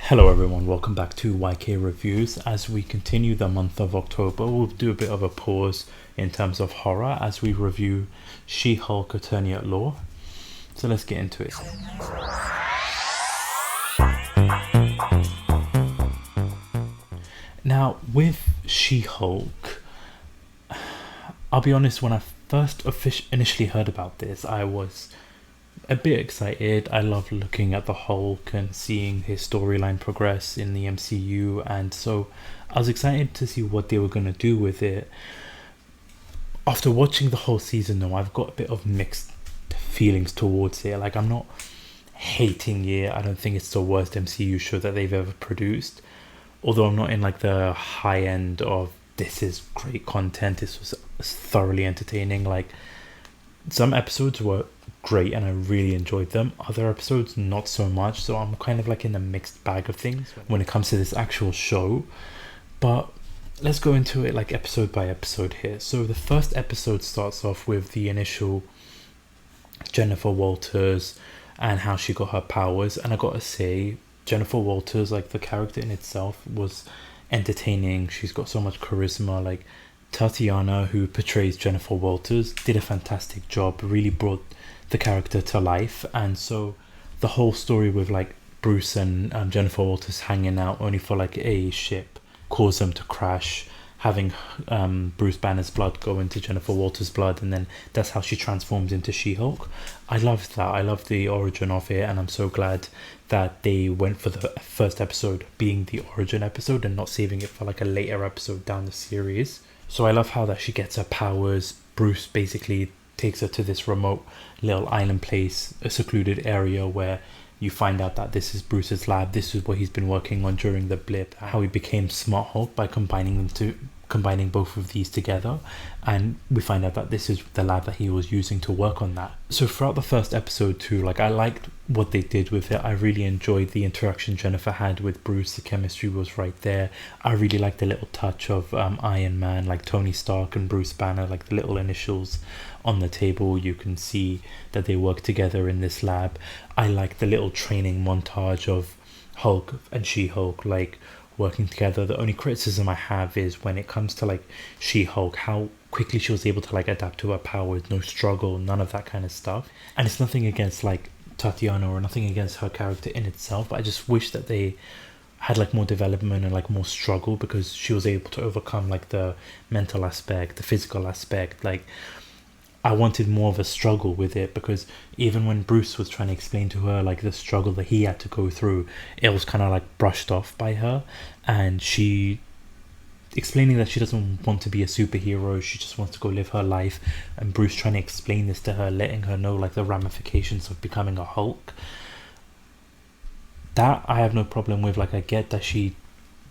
Hello everyone, welcome back to YK Reviews. As we continue the month of October, we'll do a bit of a pause in terms of horror as we review She-Hulk Attorney at Law. So let's get into it. Now, with She-Hulk, I'll be honest, when I first initially heard about this, I was a bit excited. I love looking at the Hulk and seeing his storyline progress in the MCU, and so I was excited to see what they were going to do with it. After watching the whole season though, I've got a bit of mixed feelings towards it. Like, I'm not hating it. I don't think it's the worst MCU show that they've ever produced, although I'm not in like the high end of this is great content, this was thoroughly entertaining. Like, some episodes were great and I really enjoyed them, other episodes not so much, so I'm kind of like in a mixed bag of things when it comes to this actual show. But let's go into it like episode by episode here. So the first episode starts off with the initial Jennifer Walters and how she got her powers, and I gotta say, Jennifer Walters, like the character in itself, was entertaining. She's got so much charisma. Like, Tatiana, who portrays Jennifer Walters, did a fantastic job, really brought the character to life. And so the whole story with like Bruce and Jennifer Walters hanging out only for like a ship caused them to crash, having Bruce Banner's blood go into Jennifer Walters' blood, and then that's how she transforms into She-Hulk. I loved that. I loved the origin of it, and I'm so glad that they went for the first episode being the origin episode and not saving it for like a later episode down the series. So I love how that she gets her powers. Bruce basically takes her to this remote little island place, a secluded area where you find out that this is Bruce's lab. This is what he's been working on during the blip, how he became Smart Hulk by combining both of these together, and we find out that this is the lab that he was using to work on that. So throughout the first episode too, like, I liked what they did with it. I really enjoyed the interaction Jennifer had with Bruce. The chemistry was right there. I really liked the little touch of Iron Man, like Tony Stark and Bruce Banner, like the little initials on the table. You can see that they work together in this lab. I like the little training montage of Hulk and She-Hulk, like, working together. The only criticism I have is when it comes to like She-Hulk, how quickly she was able to like adapt to her powers, no struggle, none of that kind of stuff. And it's nothing against like Tatiana or nothing against her character in itself, but I just wish that they had like more development and like more struggle, because she was able to overcome like the mental aspect, the physical aspect. Like, I wanted more of a struggle with it, because even when Bruce was trying to explain to her like the struggle that he had to go through, it was kind of like brushed off by her, and she explaining that she doesn't want to be a superhero, she just wants to go live her life, and Bruce trying to explain this to her, letting her know like the ramifications of becoming a Hulk. That I have no problem with. Like, I get that she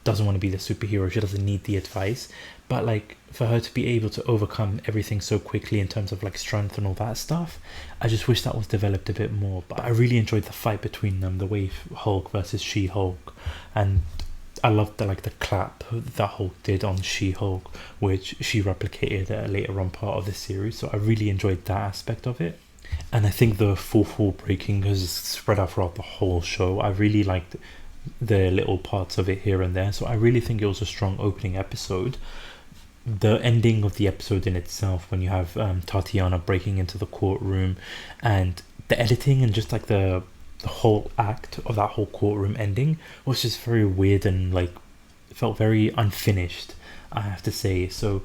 doesn't want to be the superhero, she doesn't need the advice, but like, for her to be able to overcome everything so quickly in terms of like strength and all that stuff, I just wish that was developed a bit more. But I really enjoyed the fight between them, the way Hulk versus She-Hulk, and I loved the like the clap that Hulk did on She-Hulk, which she replicated at a later on part of the series. So I really enjoyed that aspect of it, and I think the fourth wall breaking has spread out throughout the whole show. I really liked the little parts of it here and there, so I really think it was a strong opening episode. The ending of the episode in itself, when you have Tatiana breaking into the courtroom, and the editing and just like the whole act of that whole courtroom ending was just very weird and like felt very unfinished, I have to say. So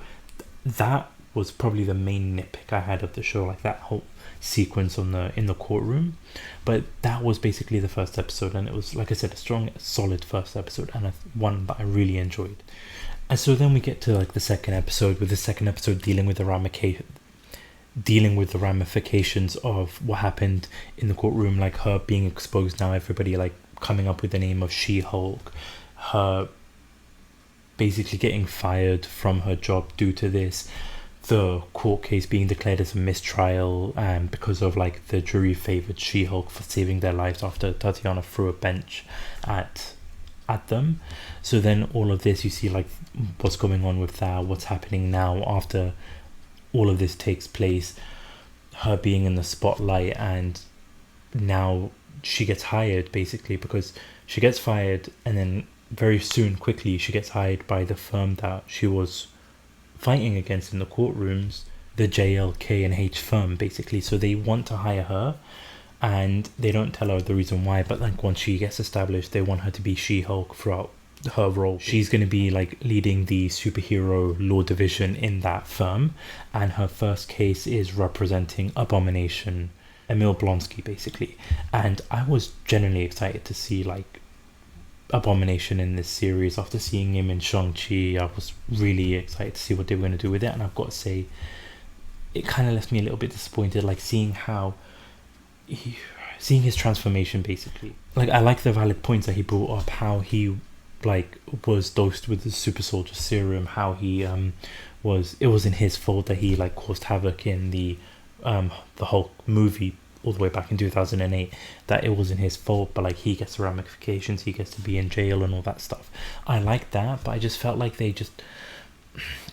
that was probably the main nitpick I had of the show, like that whole sequence in the courtroom. But that was basically the first episode, and it was, like I said, a strong, solid first episode, and one that I really enjoyed. And so then we get to like the second episode, with the second episode dealing with the ramifications of what happened in the courtroom, like her being exposed now, everybody like coming up with the name of She-Hulk, her basically getting fired from her job due to this, the court case being declared as a mistrial, and because of like the jury favored She-Hulk for saving their lives after Tatiana threw a bench at them. So then all of this, you see like what's going on with that, what's happening now after all of this takes place, her being in the spotlight, and now she gets hired basically because she gets fired, and then very soon, quickly, she gets hired by the firm that she was fighting against in the courtrooms, the JLK&H firm, basically. So they want to hire her, and they don't tell her the reason why, but like once she gets established, they want her to be She-Hulk throughout her role. She's going to be like leading the superhero law division in that firm, and her first case is representing Abomination, Emil Blonsky, basically. And I was genuinely excited to see like Abomination in this series. After seeing him in Shang-Chi, I was really excited to see what they were going to do with it, and I've got to say, it kind of left me a little bit disappointed, like seeing his transformation, basically. Like, I like the valid points that he brought up, how he like was dosed with the super soldier serum, how he it wasn't his fault that he like caused havoc in the Hulk movie all the way back in 2008, that it wasn't his fault, but like he gets the ramifications, he gets to be in jail and all that stuff. I like that, but I just felt like they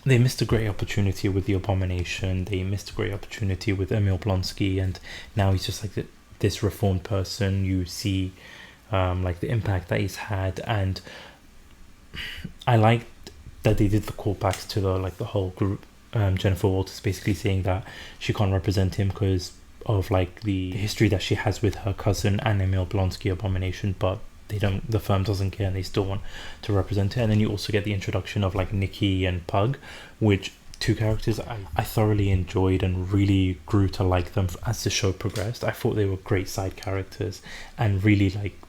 missed a great opportunity with the Abomination. They missed a great opportunity with Emil Blonsky, and now he's just like this reformed person. You see like the impact that he's had, and I liked that they did the callbacks to the whole group. Jennifer Walters basically saying that she can't represent him because of like the history that she has with her cousin and Emil Blonsky, Abomination, but the firm doesn't care, and they still want to represent it. And then you also get the introduction of like Nikki and Pug, which two characters I thoroughly enjoyed and really grew to like them as the show progressed. I thought they were great side characters and really like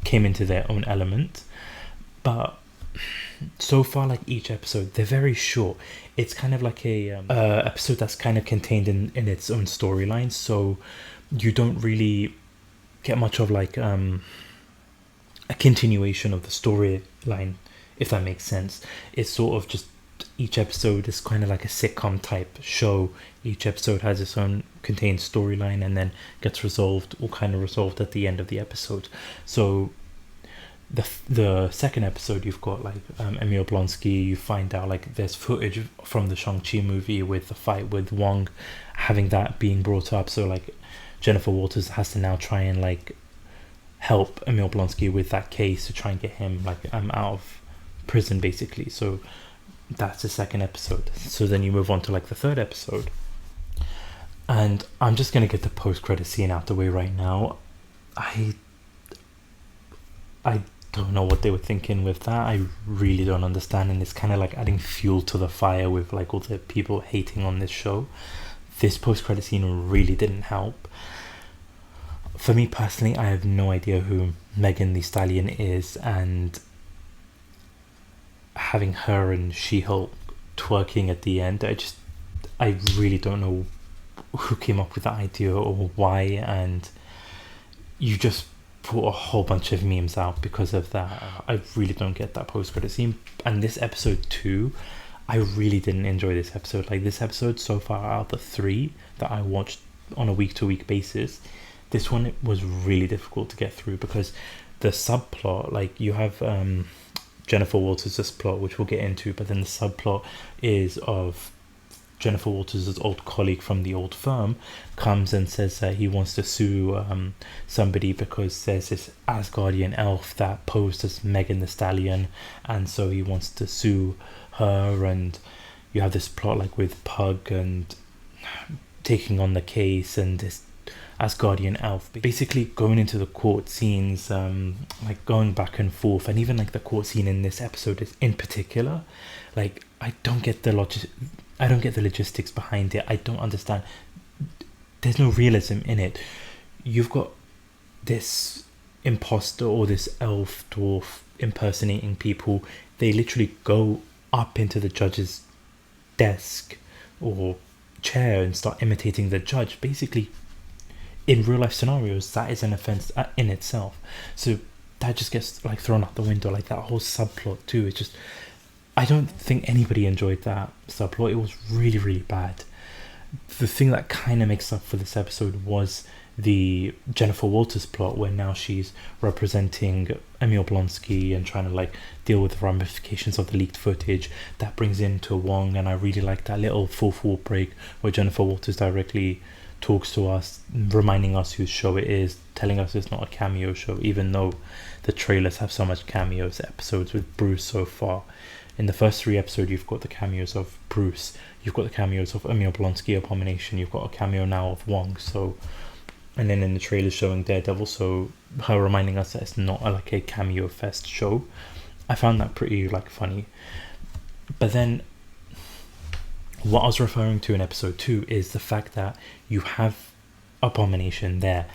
came into their own element. But so far, like each episode, they're very short. It's kind of like a episode that's kind of contained in its own storyline, so you don't really get much of like a continuation of the storyline, if that makes sense. It's sort of just, each episode is kind of like a sitcom type show. Each episode has its own contained storyline and then gets resolved at the end of the episode. So the second episode, you've got like Emil Blonsky. You find out like there's footage from the Shang-Chi movie with the fight with Wong, having that being brought up. So like Jennifer Walters has to now try and like help Emil Blonsky with that case to try and get him like out of prison, basically. So that's the second episode. So then you move on to like the third episode, and I'm just gonna get the post-credit scene out the way right now. I don't know what they were thinking with that. I really don't understand, and it's kind of like adding fuel to the fire with like all the people hating on this show. This post-credit scene really didn't help. For me personally, I have no idea who Megan Thee Stallion is, and having her and She-Hulk twerking at the end, I really don't know who came up with that idea or why, and you just put a whole bunch of memes out because of that. I really don't get that post-credit scene. And this episode too, I really didn't enjoy this episode. Like, this episode so far, out of the 3 that I watched on a week-to-week basis, this one, it was really difficult to get through because the subplot, like you have Jennifer Walters' plot, which we'll get into, but then the subplot is of Jennifer Walters' old colleague from the old firm comes and says that he wants to sue somebody because there's this Asgardian elf that posed as Megan Thee Stallion, and so he wants to sue her. And you have this plot like with Pug and taking on the case, and this Asgardian elf basically going into the court scenes, like going back and forth. And even like the court scene in this episode is in particular, like I don't get the logistics behind it. I don't understand. There's no realism in it. You've got this imposter or this elf dwarf impersonating people. They literally go up into the judge's desk or chair and start imitating the judge. Basically, in real life scenarios, that is an offense in itself. So that just gets like thrown out the window. Like that whole subplot too, it's just, I don't think anybody enjoyed that subplot. It was really, really bad. The thing that kind of makes up for this episode was the Jennifer Walters plot, where now she's representing Emil Blonsky and trying to like deal with the ramifications of the leaked footage. That brings in to Wong, and I really like that little fourth wall break where Jennifer Walters directly talks to us, reminding us whose show it is, telling us it's not a cameo show, even though the trailers have so much cameos episodes with Bruce so far. In the first 3 episodes, you've got the cameos of Bruce, you've got the cameos of Emil Blonsky, Abomination, you've got a cameo now of Wong, so, and then in the trailer showing Daredevil, so her reminding us that it's not like a cameo fest show. I found that pretty like funny. But then what I was referring to in episode 2 is the fact that you have Abomination there.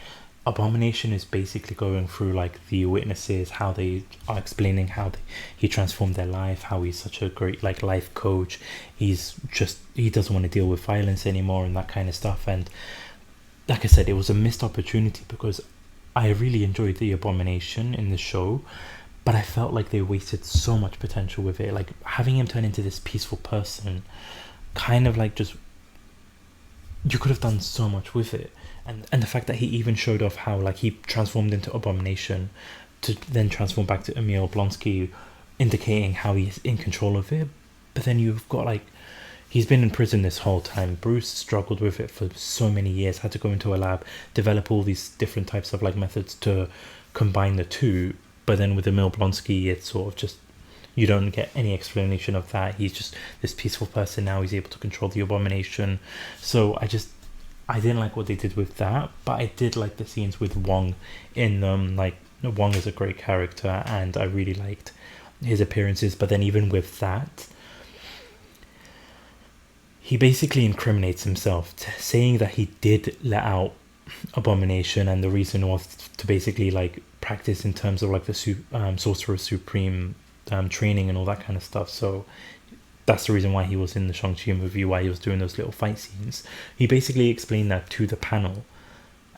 Abomination is basically going through like the witnesses, how they are explaining how he transformed their life, how he's such a great like life coach, he doesn't want to deal with violence anymore and that kind of stuff. And like I said, it was a missed opportunity because I really enjoyed the Abomination in the show, but I felt like they wasted so much potential with it. Like having him turn into this peaceful person, kind of like just, you could have done so much with it. And the fact that he even showed off how like he transformed into Abomination to then transform back to Emil Blonsky, indicating how he's in control of it. But then you've got like, he's been in prison this whole time. Bruce struggled with it for so many years, had to go into a lab, develop all these different types of like methods to combine the two. But then with Emil Blonsky, it's sort of just, you don't get any explanation of that. He's just this peaceful person now. He's able to control the Abomination. So I didn't like what they did with that, but I did like the scenes with Wong in them. Like Wong is a great character and I really liked his appearances. But then even with that, he basically incriminates himself, saying that he did let out Abomination, and the reason was to basically like practice in terms of like the Sorcerer Supreme training and all that kind of stuff. So that's the reason why he was in the Shang-Chi movie, why he was doing those little fight scenes. He basically explained that to the panel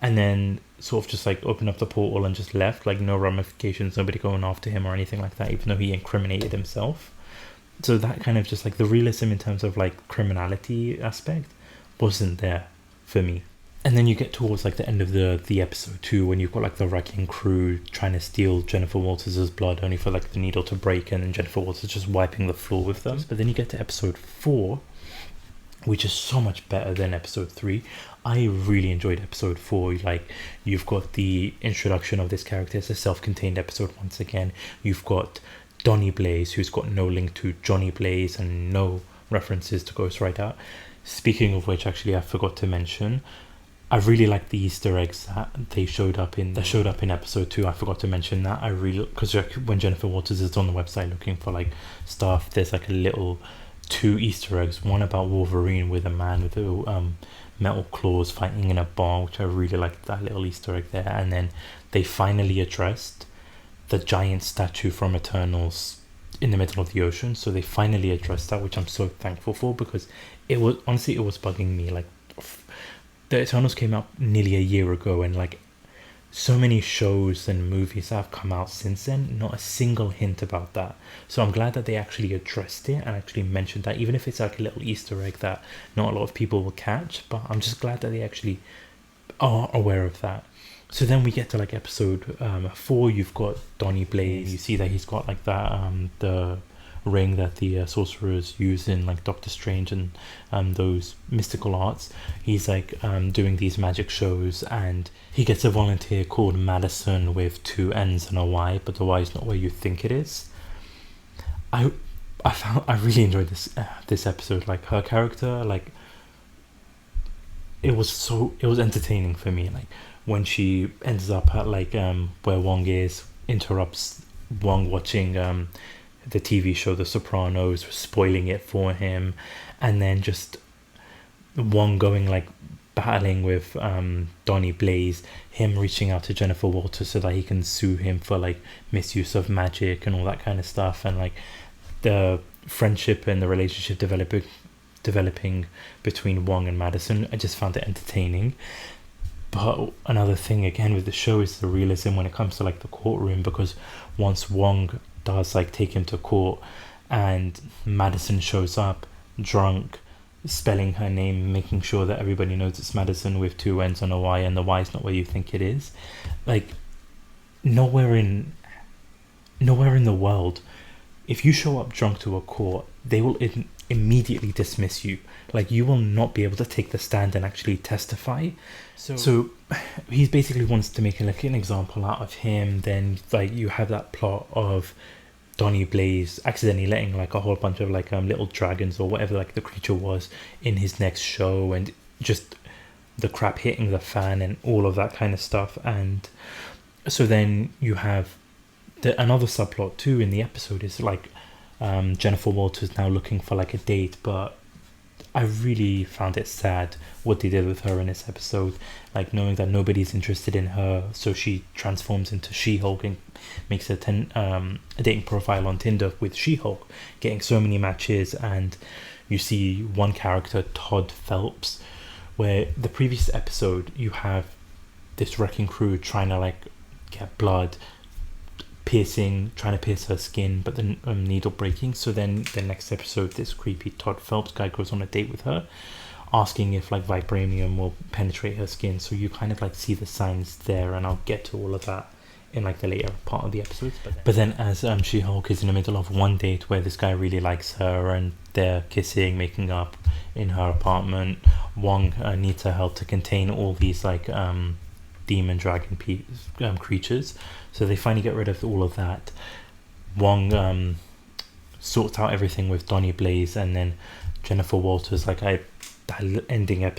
and then sort of just like opened up the portal and just left, like no ramifications, nobody going after him or anything like that, even though he incriminated himself. So that kind of just like the realism in terms of like criminality aspect wasn't there for me. And then you get towards like the end of the episode 2 when you've got like the wrecking crew trying to steal Jennifer Walters' blood, only for like the needle to break and then Jennifer Walters just wiping the floor with them. But then you get to episode 4, which is so much better than episode 3. I really enjoyed episode 4. Like you've got the introduction of this character. It's a self-contained episode once again. You've got Donnie Blaze, who's got no link to Johnny Blaze and no references to Ghost Rider. Speaking of which, actually I forgot to mention, I really like the Easter eggs that showed up in episode 2. I forgot to mention that. Because when Jennifer Walters is on the website looking for like stuff, there's like a little 2 Easter eggs. One about Wolverine with a man with metal claws fighting in a bar, which I really liked that little Easter egg there. And then they finally addressed the giant statue from Eternals in the middle of the ocean. So they finally addressed that, which I'm so thankful for, because it was bugging me. Like the Eternals came out nearly a year ago, and like so many shows and movies that have come out since then, not a single hint about that. So I'm glad that they actually addressed it and actually mentioned that, even if it's like a little Easter egg that not a lot of people will catch. But I'm just glad that they actually are aware of that. So then we get to like episode 4. You've got Donnie Blaze. You see that he's got like that the ring that the sorcerers use in like Doctor Strange and those mystical arts. He's like doing these magic shows, and he gets a volunteer called Madison with 2 N's and a Y, but the Y is not where you think it is. I really enjoyed this episode. Like her character, like it was entertaining for me. Like when she ends up at like where Wong is, interrupts Wong watching the TV show The Sopranos, spoiling it for him, and then just Wong going like battling with Donnie Blaze, him reaching out to Jennifer Walters so that he can sue him for like misuse of magic and all that kind of stuff, and like the friendship and the relationship developing between Wong and Madison. I just found it entertaining. But another thing again with the show is the realism when it comes to like the courtroom, because once Wong does like take him to court and Madison shows up drunk, spelling her name, making sure that everybody knows it's Madison with 2 N's and a Y, and the Y is not where you think it is. Like nowhere in the world if you show up drunk to a court, they will immediately dismiss you. Like, you will not be able to take the stand and actually testify. So he basically wants to make like an example out of him. Then like you have that plot of Donnie Blaze accidentally letting like a whole bunch of like little dragons or whatever like the creature was in his next show, and just the crap hitting the fan and all of that kind of stuff. And so then you have another subplot too in the episode is like Jennifer Walters now looking for like a date, but I really found it sad what they did with her in this episode, like knowing that nobody's interested in her, so she transforms into She-Hulk and makes a dating profile on Tinder with She-Hulk, getting so many matches. And you see one character, Todd Phelps, where the previous episode you have this wrecking crew trying to like get blood, trying to pierce her skin, but the needle breaking. So then the next episode, this creepy Todd Phelps guy goes on a date with her, asking if like vibranium will penetrate her skin. So you kind of like see the signs there, and I'll get to all of that in like the later part of the episodes. But then as She-Hulk is in the middle of one date where this guy really likes her and they're kissing, making up in her apartment, Wong needs her help to contain all these like demon dragon creatures. So they finally get rid of all of that. Wong sorts out everything with Donnie Blaze, and then Jennifer Walters, like the ending of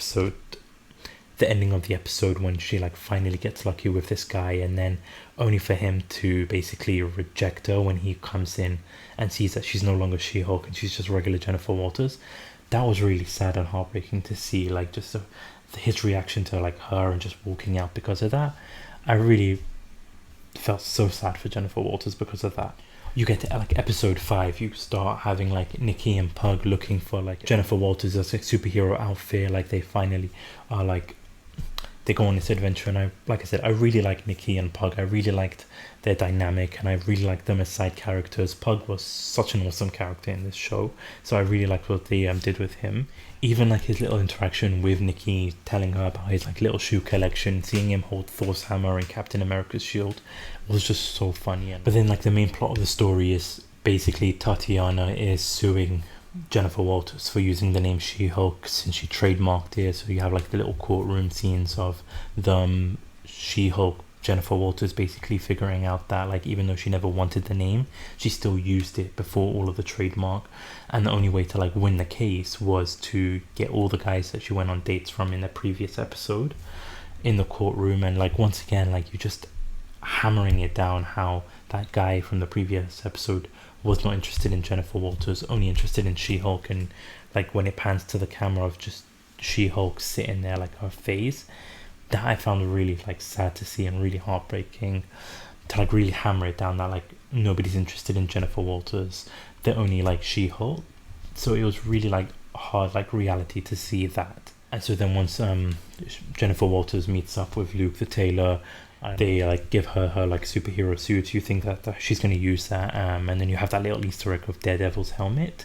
the episode when she like finally gets lucky with this guy, and then only for him to basically reject her when he comes in and sees that she's no longer She-Hulk and she's just regular Jennifer Walters. That was really sad and heartbreaking to see, like just his reaction to like her and just walking out because of that. I really felt so sad for Jennifer Walters because of that. You get to like episode 5, you start having like Nikki and Pug looking for like Jennifer Walters as a superhero outfit. Like they finally are like, they go on this adventure, and I really like Nikki and Pug. I really liked their dynamic, and I really liked them as side characters. Pug was such an awesome character in this show, so I really liked what they did with him. Even like his little interaction with Nikki, telling her about his like little shoe collection, seeing him hold Thor's hammer and Captain America's shield, was just so funny. But then like the main plot of the story is basically Tatiana is suing Jennifer Walters for using the name She-Hulk since she trademarked it. So you have like the little courtroom scenes of them, She-Hulk, Jennifer Walters basically figuring out that like even though she never wanted the name, she still used it before all of the trademark, and the only way to like win the case was to get all the guys that she went on dates from in the previous episode in the courtroom. And like once again, like you just hammering it down how that guy from the previous episode was not interested in Jennifer Walters, only interested in She-Hulk. And like when it pans to the camera of just She-Hulk sitting there, like her face, that I found really like sad to see and really heartbreaking, to like really hammer it down that like nobody's interested in Jennifer Walters, they're only like She-Hulk. So it was really like hard like reality to see that. And so then once Jennifer Walters meets up with Luke the tailor, they like give her like superhero suit. You think that she's going to use that, and then you have that little Easter egg of Daredevil's helmet,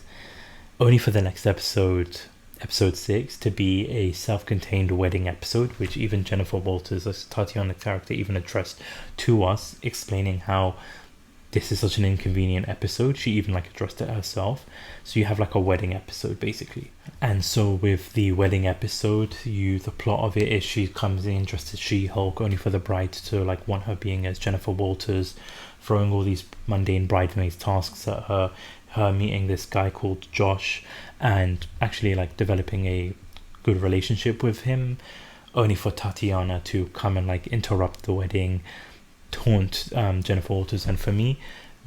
only for the next episode 6 to be a self-contained wedding episode, which even Jennifer Walters as Tatiana's character even addressed to us, explaining how this is such an inconvenient episode. She even like addressed it herself. So you have like a wedding episode basically. And so with the wedding episode, the plot of it is she comes in dressed as She-Hulk, only for the bride to like want her being as Jennifer Walters, throwing all these mundane bridesmaids tasks at her meeting this guy called Josh and actually like developing a good relationship with him, only for Tatiana to come and like interrupt the wedding, taunt Jennifer Walters. And for me,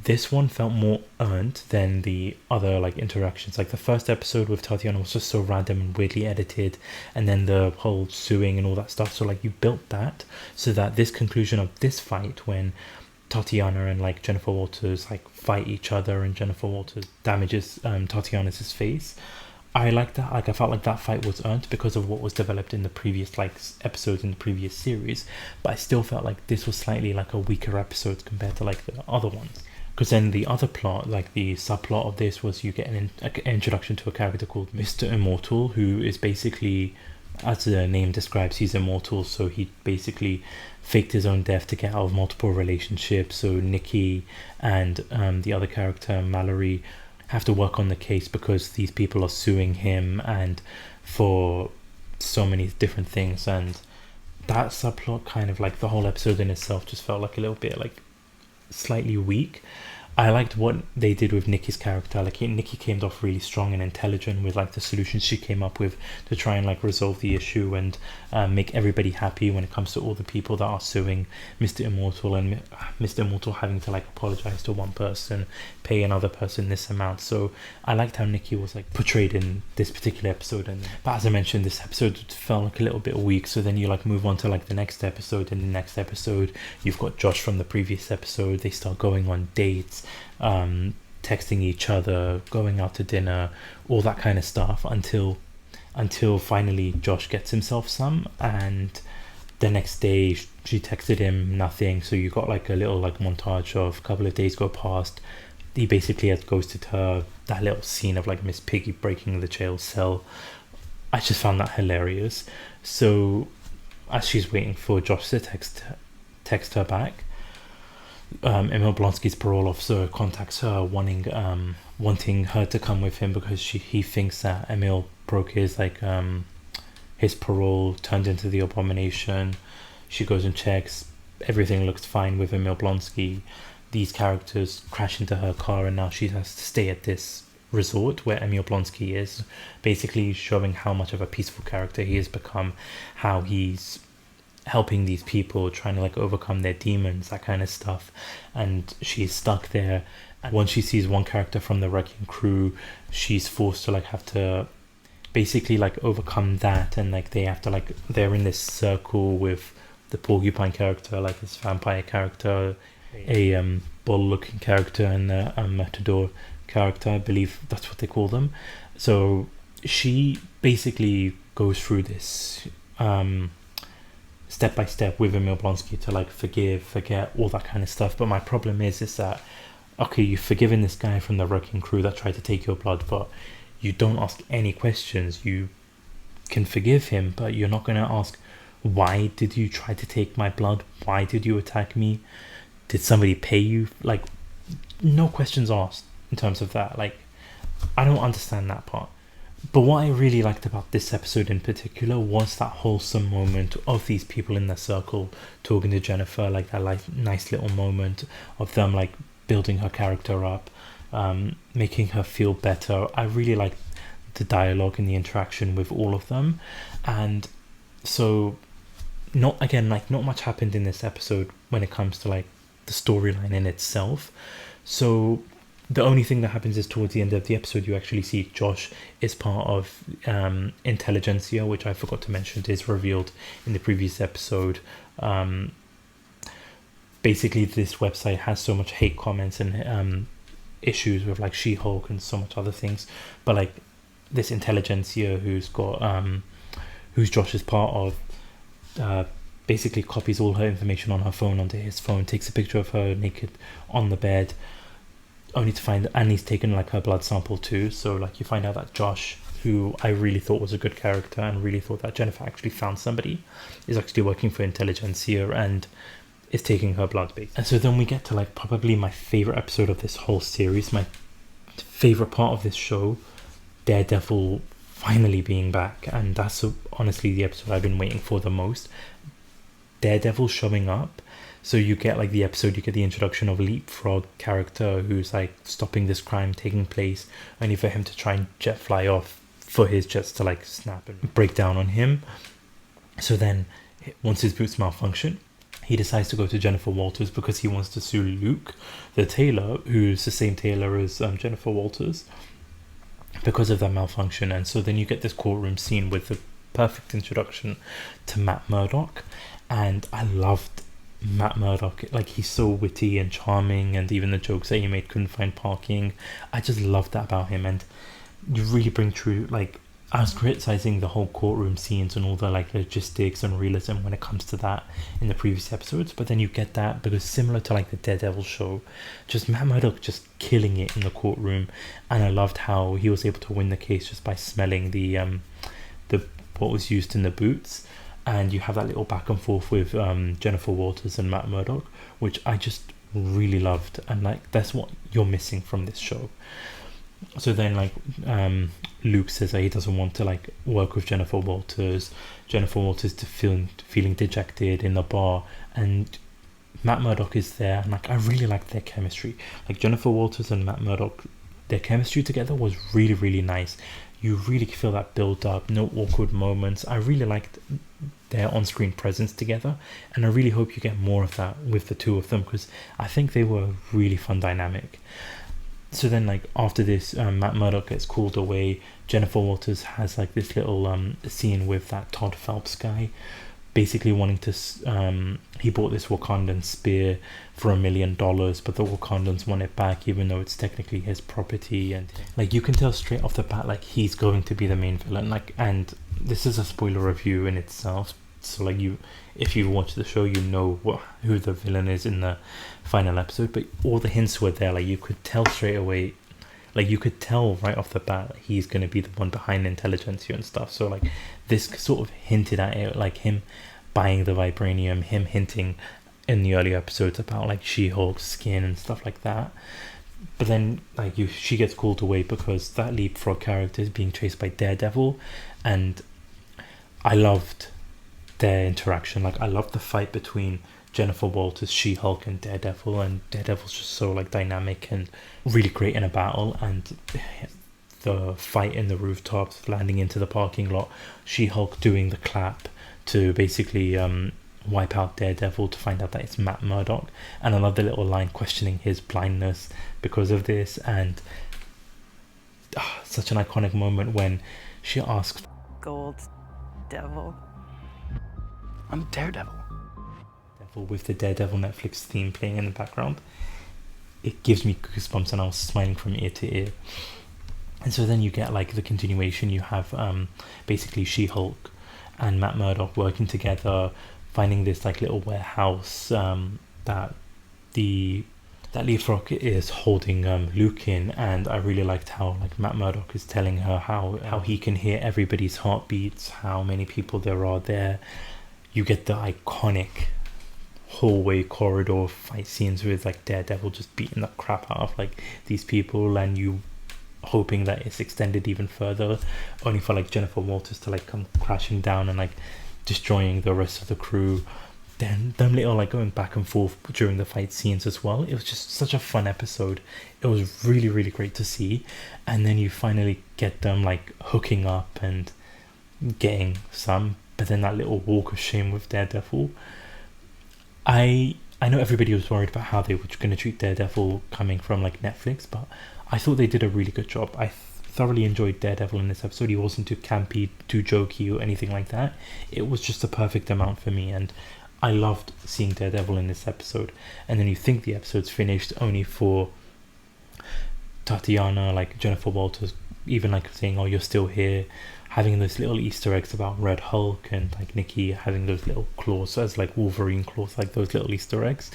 this one felt more earned than the other like interactions. Like the first episode with Tatiana was just so random and weirdly edited, and then the whole suing and all that stuff. So like you built that so that this conclusion of this fight, when Tatiana and like Jennifer Walters like fight each other and Jennifer Walters damages Tatiana's face, I like that. Like I felt like that fight was earned because of what was developed in the previous like episodes in the previous series, but I still felt like this was slightly like a weaker episode compared to like the other ones. Because then the other plot, like the subplot of this, was you get an introduction to a character called Mr. Immortal, who is basically as the name describes, he's immortal, so he basically faked his own death to get out of multiple relationships. So Nikki and the other character, Mallory, have to work on the case because these people are suing him and for so many different things. And that subplot, kind of like the whole episode in itself, just felt like a little bit like slightly weak. I liked what they did with Nikki's character. Like Nikki came off really strong and intelligent with like the solutions she came up with to try and like resolve the issue and make everybody happy when it comes to all the people that are suing Mr. Immortal, and Mr. Immortal having to like apologize to one person, pay another person this amount. So I liked how Nikki was like portrayed in this particular episode. And but as I mentioned, this episode felt like a little bit weak. So then you like move on to like the next episode. In the next episode, you've got Josh from the previous episode. They start going on dates, texting each other, going out to dinner, all that kind of stuff until finally Josh gets himself some. And the next day she texted him nothing, so you got like a little like montage of a couple of days go past. He basically has ghosted her. That little scene of like Miss Piggy breaking the jail cell, I just found that hilarious. So as she's waiting for Josh to text her back, Emil Blonsky's parole officer contacts her wanting her to come with him because he thinks that Emil broke his his parole, turned into the abomination. She goes and checks, everything looks fine with Emil Blonsky. These characters crash into her car and now she has to stay at this resort where Emil Blonsky is, basically showing how much of a peaceful character he has become, how he's helping these people, trying to like overcome their demons, that kind of stuff. And she's stuck there, and once she sees one character from the wrecking crew, she's forced to like have to basically like overcome that. And like they have to like, they're in this circle with the porcupine character, like this vampire character, a bull looking character, and the matador character, I believe that's what they call them. So she basically goes through this step by step with Emil Blonsky to like forgive, forget, all that kind of stuff. But my problem is that, okay, you've forgiven this guy from the wrecking crew that tried to take your blood, but you don't ask any questions. You can forgive him, but you're not going to ask, why did you try to take my blood? Why did you attack me? Did somebody pay you? Like, no questions asked in terms of that. Like, I don't understand that part. But what I really liked about this episode in particular was that wholesome moment of these people in the circle talking to Jennifer, like that like nice little moment of them like building her character up, making her feel better. I really liked the dialogue and the interaction with all of them. And so not much happened in this episode when it comes to like the storyline in itself. So the only thing that happens is towards the end of the episode, you actually see Josh is part of Intelligentsia, which I forgot to mention is revealed in the previous episode. Basically, this website has so much hate comments and issues with like She-Hulk and so much other things. But like this Intelligentsia, who's Josh is part of, basically copies all her information on her phone onto his phone, takes a picture of her naked on the bed, only to find, and he's taken like her blood sample too. So like you find out that Josh, who I really thought was a good character and really thought that Jennifer actually found somebody, is actually working for Intelligentsia and is taking her blood basically. And so then we get to like probably my favorite episode of this whole series, my favorite part of this show, Daredevil finally being back. And that's honestly the episode I've been waiting for the most. Daredevil showing up. So you get like the episode, you get the introduction of Leapfrog character who's like stopping this crime taking place, only for him to try and jet fly off for his jets to like snap and break down on him. So then once his boots malfunction, he decides to go to Jennifer Walters because he wants to sue Luke, the tailor, who's the same tailor as Jennifer Walters, because of that malfunction. And so then you get this courtroom scene with the perfect introduction to Matt Murdock. And I loved Matt Murdock. Like, he's so witty and charming, and even the jokes that he made couldn't find parking. I just loved that about him. And you really bring true, like, I was criticizing the whole courtroom scenes and all the like logistics and realism when it comes to that in the previous episodes, but then you get that because similar to like the Daredevil show, just Matt Murdock just killing it in the courtroom. And I loved how he was able to win the case just by smelling the what was used in the boots, and you have that little back and forth with Jennifer Walters and Matt Murdock, which I just really loved, and like that's what you're missing from this show. So then like Luke says that he doesn't want to like work with Jennifer Walters to feeling dejected in the bar, and Matt Murdock is there, and like I really liked their chemistry. Like Jennifer Walters and Matt Murdock, their chemistry together was really, really nice. You really feel that build up, no awkward moments. I really liked their on-screen presence together, and I really hope you get more of that with the two of them, because I think they were a really fun dynamic. So then like after this, Matt Murdock gets called away. Jennifer Walters has like this little scene with that Todd Phelps guy, basically wanting to he bought this Wakandan spear for $1 million, but the Wakandans want it back even though it's technically his property, and like you can tell straight off the bat like he's going to be the main villain. Like, and this is a spoiler review in itself, so like if you've watched the show, you know who the villain is in the final episode, but all the hints were there. Like you could tell straight away, like you could tell right off the bat he's going to be the one behind Intelligentsia and stuff. So like this sort of hinted at it, like him buying the vibranium, him hinting in the early episodes about like She-Hulk's skin and stuff like that. But then like she gets called away because that leapfrog character is being chased by Daredevil, and I loved their interaction. Like I loved the fight between Jennifer Walters, She-Hulk, and Daredevil, and Daredevil's just so like dynamic and really great in a battle. And the fight in the rooftops, landing into the parking lot, She-Hulk doing the clap to basically wipe out Daredevil, to find out that it's Matt Murdock. And I love the little line questioning his blindness because of this, and such an iconic moment when she asks, Gold Devil. I'm Daredevil. With the Daredevil Netflix theme playing in the background. It gives me goosebumps, and I was smiling from ear to ear. And so then you get like the continuation. You have basically She-Hulk and Matt Murdock working together, finding this like little warehouse that Leafrock is holding Luke in. And I really liked how like Matt Murdock is telling her how he can hear everybody's heartbeats, how many people there are there. You get the iconic hallway corridor fight scenes with like Daredevil just beating the crap out of like these people, and you hoping that it's extended even further, only for like Jennifer Walters to like come crashing down and like destroying the rest of the crew. Then them little like going back and forth during the fight scenes as well. It was just such a fun episode. It was really, really great to see. And then you finally get them like hooking up and getting some, but then that little walk of shame with Daredevil. I know everybody was worried about how they were going to treat Daredevil coming from like Netflix, but I thought they did a really good job. I thoroughly enjoyed Daredevil in this episode. He wasn't too campy, too jokey, or anything like that. It was just a perfect amount for me, and I loved seeing Daredevil in this episode. And then you think the episode's finished, only for Tatiana, like Jennifer Walters, even like saying, "Oh, you're still here," having those little Easter eggs about Red Hulk, and like Nikki having those little claws as like Wolverine claws, like those little Easter eggs.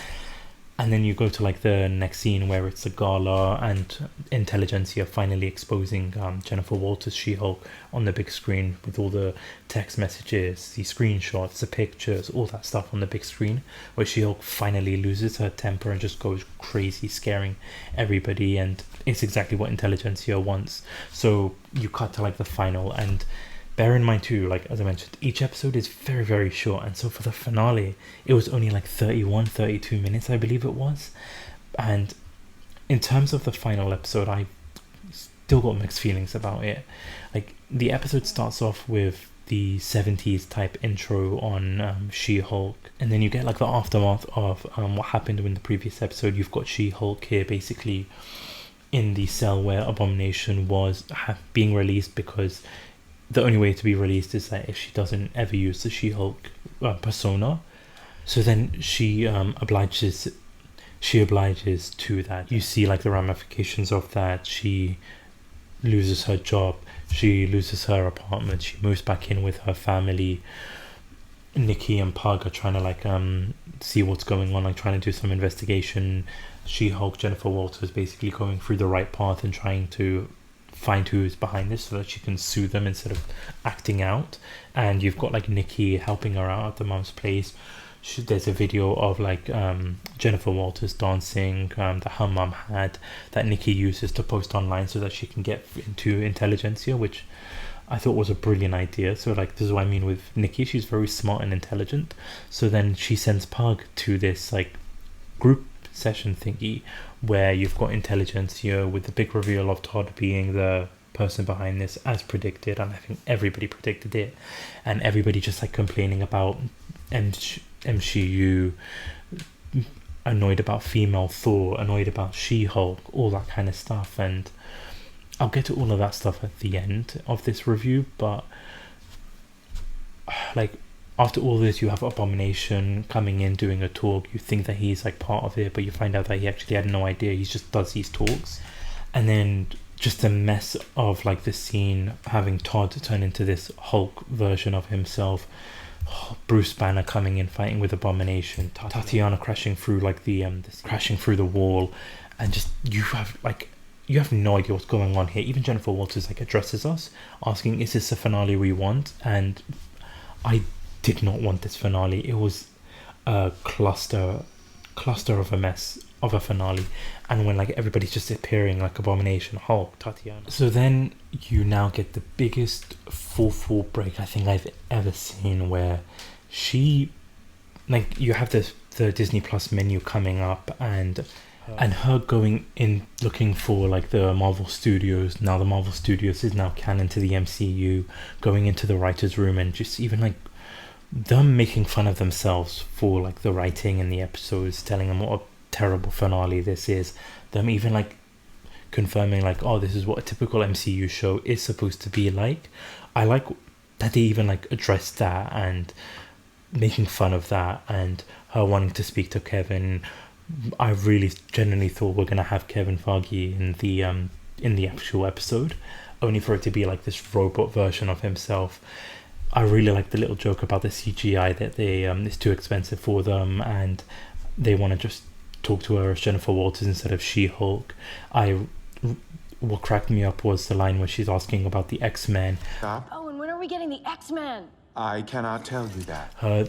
And then you go to like the next scene where it's a gala, and Intelligentsia finally exposing Jennifer Walters' She-Hulk on the big screen with all the text messages, the screenshots, the pictures, all that stuff on the big screen, where She-Hulk finally loses her temper and just goes crazy, scaring everybody. And it's exactly what Intelligentsia wants. So you cut to like the final, and bear in mind too, like as I mentioned, each episode is very, very short, and so for the finale it was only like 32 minutes, I believe it was. And in terms of the final episode, I still got mixed feelings about it. Like the episode starts off with the 70s type intro on She-Hulk, and then you get like the aftermath of what happened in the previous episode. You've got She-Hulk here basically in the cell where Abomination was being released, because the only way to be released is that if she doesn't ever use the She-Hulk persona. So then she obliges to that. You see like the ramifications of that. She loses her job, she loses her apartment, she moves back in with her family. Nikki and Pug are trying to like see what's going on, like trying to do some investigation. She-Hulk, Jennifer Walters, basically going through the right path and trying to find who is behind this so that she can sue them instead of acting out. And you've got like Nikki helping her out at the mum's place. There's a video of like Jennifer Walters dancing that her mum had, that Nikki uses to post online so that she can get into intelligentsia, which I thought was a brilliant idea. So like, this is what I mean with Nikki, she's very smart and intelligent. So then she sends Pug to this like group session thingy where you've got intelligentsia, with the big reveal of Todd being the person behind this as predicted, and I think everybody predicted it, and everybody just like complaining about MCU, annoyed about female Thor, annoyed about She-Hulk, all that kind of stuff. And I'll get to all of that stuff at the end of this review, but like, after all this, you have Abomination coming in doing a talk. You think that he's like part of it, but you find out that he actually had no idea. He just does these talks. And then just a mess of like the scene having Todd turn into this Hulk version of himself, Bruce Banner coming in fighting with Abomination, Tatiana crashing through like crashing through the wall, and just you have no idea what's going on here. Even Jennifer Walters like addresses us asking, is this a finale we want? And I did not want this finale. It was a cluster of a mess of a finale. And when like everybody's just appearing, like Abomination, Hulk, Tatiana. So then you now get the biggest fourth wall break I think I've ever seen, where she, like, you have the Disney Plus menu coming up, and her going in looking for like the Marvel Studios. Now the Marvel Studios is now canon to the MCU, going into the writer's room, and just even like them making fun of themselves for like the writing in the episodes, telling them what a terrible finale this is, them even like confirming like, oh, this is what a typical MCU show is supposed to be like. I like that they even like addressed that and making fun of that, and her wanting to speak to Kevin. I really genuinely thought we're gonna have Kevin Feige in the actual episode, only for it to be like this robot version of himself. I really like the little joke about the CGI that they it's too expensive for them, and they want to just talk to her as Jennifer Walters instead of She-Hulk. What cracked me up was the line where she's asking about the X-Men. Stop. Oh, and when are we getting the X-Men? I cannot tell you that. Her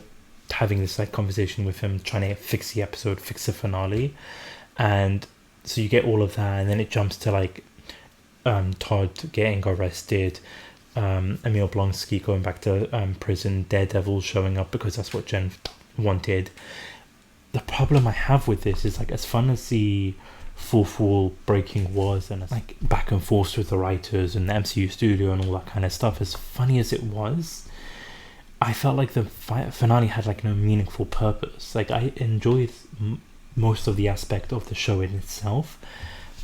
having this like conversation with him, trying to fix the episode, fix the finale, and so you get all of that, and then it jumps to like Todd getting arrested, Emil Blonsky going back to prison, Daredevil showing up because that's what Jen wanted. The problem I have with this is like, as fun as the fourth wall breaking was, and like back and forth with the writers and the MCU studio and all that kind of stuff, as funny as it was, I felt like the finale had like no meaningful purpose. Like, I enjoyed most of the aspect of the show in itself,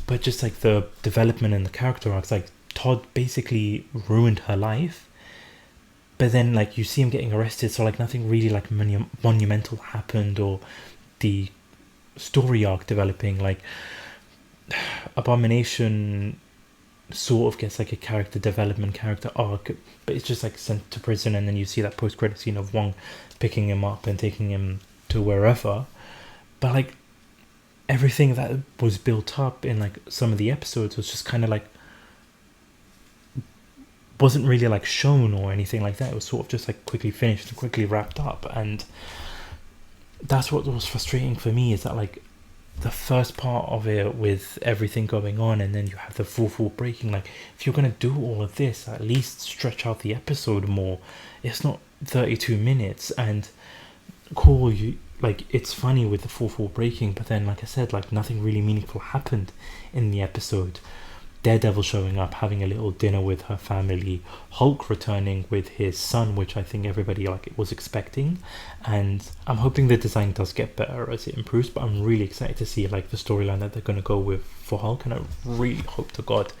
but just like the development and the character arcs, like Todd basically ruined her life, but then like you see him getting arrested, so like nothing really like monumental happened, or the story arc developing. Like Abomination sort of gets like a character development, character arc, but it's just like sent to prison, and then you see that post-credit scene of Wong picking him up and taking him to wherever. But like everything that was built up in like some of the episodes was just kind of like, wasn't really like shown or anything like that. It was sort of just like quickly finished and quickly wrapped up, and that's what was frustrating for me, is that like the first part of it with everything going on, and then you have the fourth wall breaking. Like, if you're gonna do all of this, at least stretch out the episode more. It's not 32 minutes, and cool, you like, it's funny with the fourth wall breaking, but then like I said, like nothing really meaningful happened in the episode. Daredevil showing up, having a little dinner with her family, Hulk returning with his son, which I think everybody like was expecting, and I'm hoping the design does get better as it improves. But I'm really excited to see like the storyline that they're going to go with for Hulk, and I really hope to God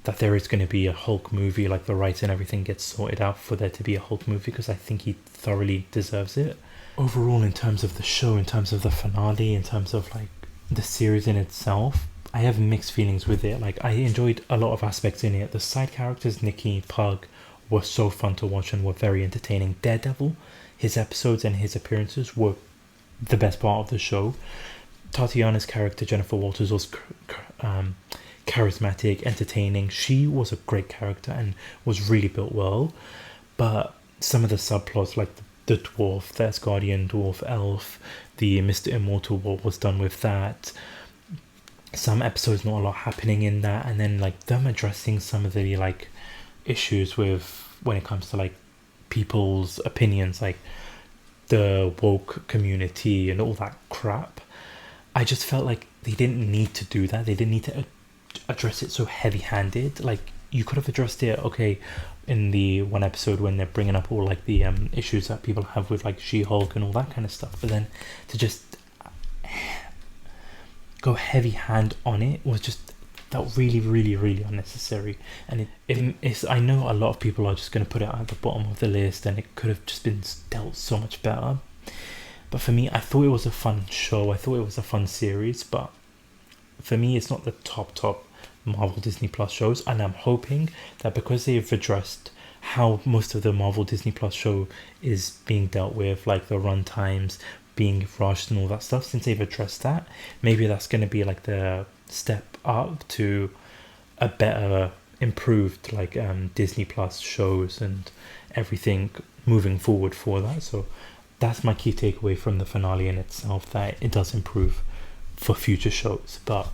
that there is going to be a Hulk movie, like the rights and everything gets sorted out for there to be a Hulk movie, because I think he thoroughly deserves it. Overall, in terms of the show, in terms of the finale, in terms of like the series in itself, I have mixed feelings with it. Like, I enjoyed a lot of aspects in it. The side characters, Nikki, Pug, were so fun to watch and were very entertaining. Daredevil, his episodes and his appearances were the best part of the show. Tatiana's character, Jennifer Walters, was charismatic, entertaining. She was a great character and was really built well. But some of the subplots, like the dwarf, the Asgardian dwarf elf, the Mr. Immortal, what was done with that. Some episodes, not a lot happening in that, and then like them addressing some of the like issues with when it comes to like people's opinions, like the woke community and all that crap. I just felt like they didn't need to do that. They didn't need to address it so heavy-handed. Like, you could have addressed it, okay, in the one episode when they're bringing up all like the issues that people have with like She-Hulk and all that kind of stuff, but then to just go heavy hand on it was just felt really, really, really unnecessary. And it's, I know a lot of people are just going to put it at the bottom of the list, and it could have just been dealt so much better. But for me, I thought it was a fun show. I thought it was a fun series, but for me, it's not the top Marvel Disney Plus shows. And I'm hoping that because they've addressed how most of the Marvel Disney Plus show is being dealt with, like the run times being rushed and all that stuff, since they've addressed that, maybe that's going to be like the step up to a better, improved like Disney Plus shows and everything moving forward for that. So that's my key takeaway from the finale in itself, that it does improve for future shows. But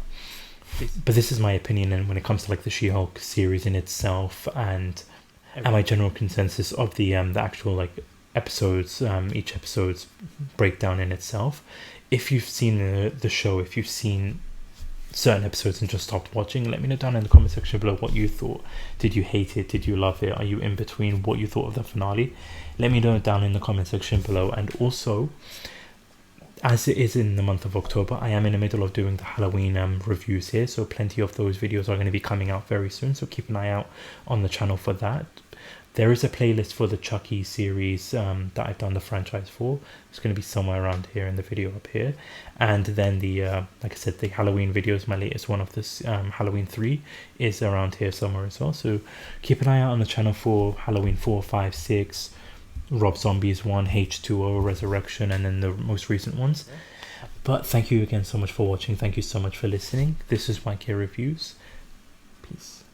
this is my opinion, and when it comes to like the She-Hulk series in itself, and my general consensus of the actual like episodes, each episode's breakdown in itself. If you've seen the show, if you've seen certain episodes and just stopped watching, let me know down in the comment section below what you thought. Did you hate it? Did you love it? Are you in between? What you thought of the finale? Let me know down in the comment section below. And also, as it is in the month of October, I am in the middle of doing the Halloween reviews here, so plenty of those videos are going to be coming out very soon, so keep an eye out on the channel for that. There is a playlist for the Chucky series that I've done the franchise for. It's going to be somewhere around here in the video up here. And then the, like I said, the Halloween videos, my latest one of this Halloween 3 is around here somewhere as well. So keep an eye out on the channel for Halloween 4, 5, 6, Rob Zombie's 1, H2O, Resurrection, and then the most recent ones. But thank you again so much for watching. Thank you so much for listening. This is YK Reviews. Peace.